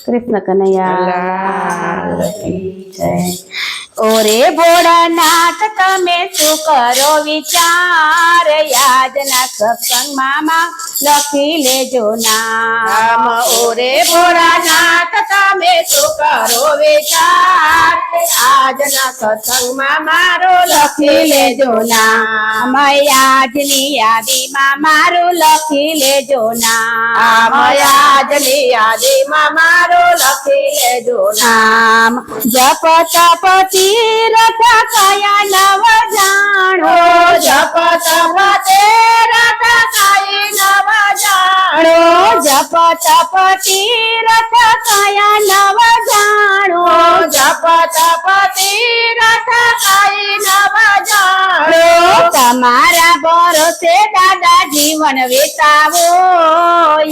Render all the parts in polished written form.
कृष्ण कन्हैया लाल की जय। ओरे भोળાનાથ તમે શું કરો વિચાર યાદના સત્સંગમાં લખી લેજો નામ। ઓરે ભોળાનાથ તમે શું કરો વિચાર આજના સત્સંગમાં મારો લખી લેજો નામ। આજની યાદીમાં મારું લખી લેજો નામ। આજની યાદીમાં મારો લખી લેજો નામ। જપ તપ તીરથ કયા નવ જાણો જપ તપ તીરથ કઈ નવ જાણો જપ તપ તીરથ કયા નવ જાણો જપ તપ તીરથ કઈ નવ જાણો તમારા ભરોસે દાદા જીવન વિતાવો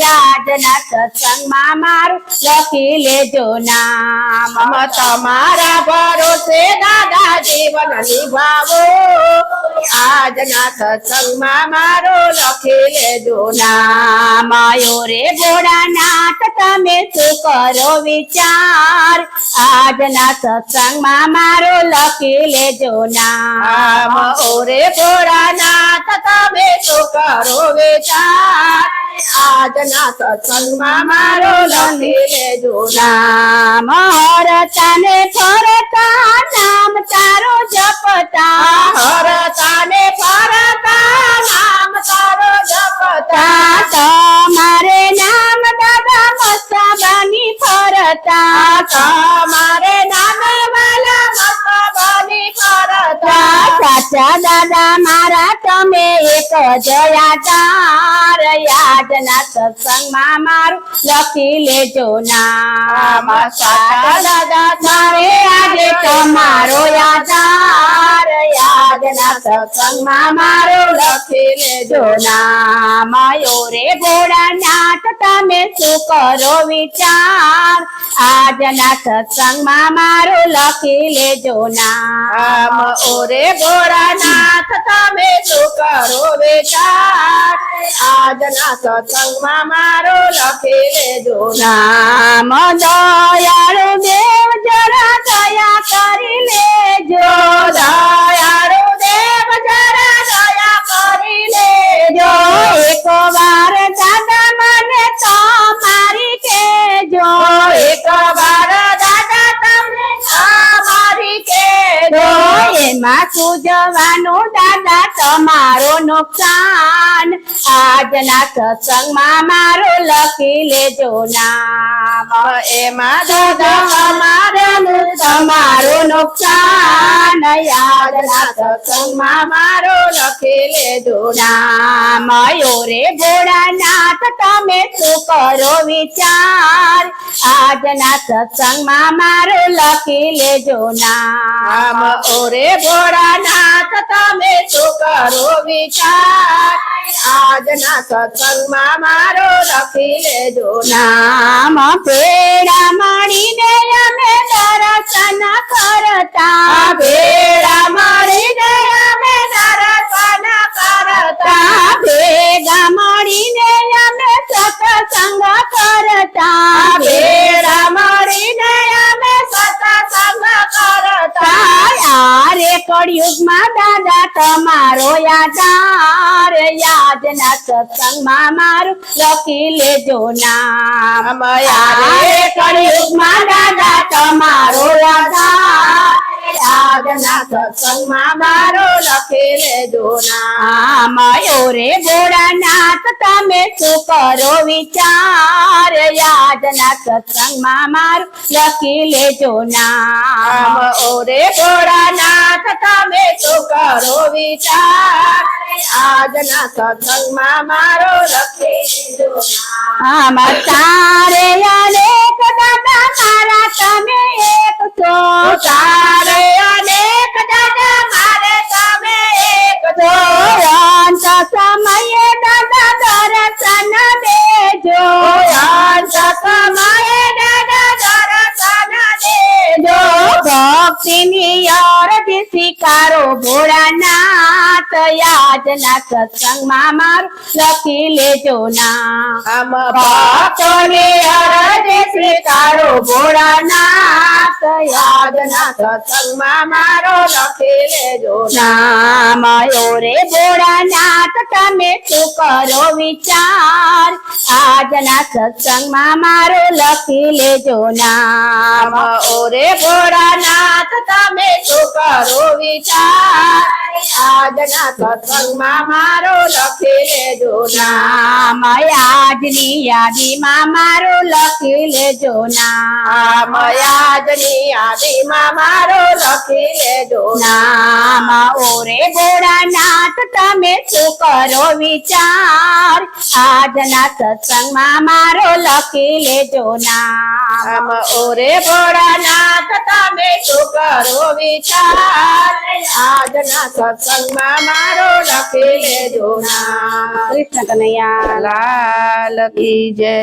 યાદના સત્સંગમાં મારું લખી લેજો નામ। તમારા ભરોસે દાદા જીવન નિભાવો આજના સત્સંગમાં મારો લખી લેજો નામ। રે ભોળાનાથ તમે શું કરો વિચાર આજના સત્સંગમાં મારો લખી લેજો નામ। ઓરે ભોળાનાથ તમે શું કરો વિચાર આજના સત્સંગમાં મારો લખી લેજો નામ। હરતા ને ફરતા નામ તારો જપતા હરતા ને ફરતા નામ તારો જપતા તમારે નામ દાદા મસ્તા બની ફરતા તમારે નામે વાલા મસ્ત બની ફરતા સાચા દાદા મારા તમે એક જયાદાર યાદના સત્સંગમાં મારું લખી લેજો નામ। સાચા દાદા મારે આજે તમારો યાદાર યાદના સત્સંગમાં મારો લખી લેજો નામ। રે ભોળાનાથ તમે શું કરો વિચાર આજના સત્સંગમાં મારો લખી લેજો નામ। ઓરે ભોળાનાથ તમે શું કરો વિચાર આજના સત્સંગમાં મારો લખી લેજો નામ। દયાળુ દેવ જરા દયા કરી લેજો દયાળુ દેવ જરા દયા કરી લેજો એક વાર દાદા મને તમારી કેજો એક વાર દાદા તમને મારી કેજો એમાં સૂજવાનું દાદા તમારો નુકસાન આજના સત્સંગમાં મારો લખી લેજો નામ। એમાં દાદા તમારું નુકસાન યાદના સત્સંગમાં મારો લખી લેજો નામ। રે ભોળાનાથ તમે શું કરો વિચાર આજના સત્સંગમાં મારો લખી લેજો નામ। ઓરે ભોળાનાથ તમે શું કરો વિચાર આજના સત્સંગમાં મારો લખી લેજો નામ। ભેળા મળીને અમે દર્શન કરતા ભેળા મળીને અમે દર્શન કરતા ભેગા મળીને અમે સત્સંગ કરતા ભેળા મળીને અમે સત્સંગ કરતા રે કળિયુગમાં દાદા તમારો યાદાર યાદના સત્સંગમાં મારું લખી લેજો નામ। રે કળિયુગમાં દાદા તમારો યાદાર આજના સત્સંગમાં મારો લખી લેજો નામ। રે ભોળાનાથ તમે શું કરો વિચાર યાદના સત્સંગમાં મારું લખી લેજો નામ। ઓરે ભોળાનાથ તમે શું કરો વિચાર આજના સત્સંગમાં મારો લખી લેજો નામ। તારે અનેક દાદા મારા તમે એક છો તારે અનેક દાદા મારે તમે એક છો અંત સમયે દાદા દર્શન દેજો અંત સમયે દાદા દર્શન દેજો ભક્તિની અરજી સ્વીકારો ભોળાનાથ યાદના સત્સંગમાં મારું લખી લેજો નામ। ભક્તોની અરજી સ્વીકારો આજના સત્સંગમાં મારો લખી લેજો નામ ઓ રે ભોળાનાથ તમે શું કરો વિચાર આજના સત્સંગમાં મારો લખી લેજો નામ ઓરે ભોળાનાથ તમે શું કરો વિચાર આજના સત્સંગમાં મારો લખી લેજો નામ આજની યાદીમાં મારો લખી લેજો નામ આજની યાદીમાં મારો લખી લેજો નામ ઓ રે ભોળાનાથ તમે શું કરો વિચાર આજના સત્સંગમાં મારો લખી લેજો નામ ઓરે ભોળાનાથ તમે શું કરો વિચાર આજના સત્સંગમાં મારો લખી લેજો કૃષ્ણ કનૈયા લાલ કી જય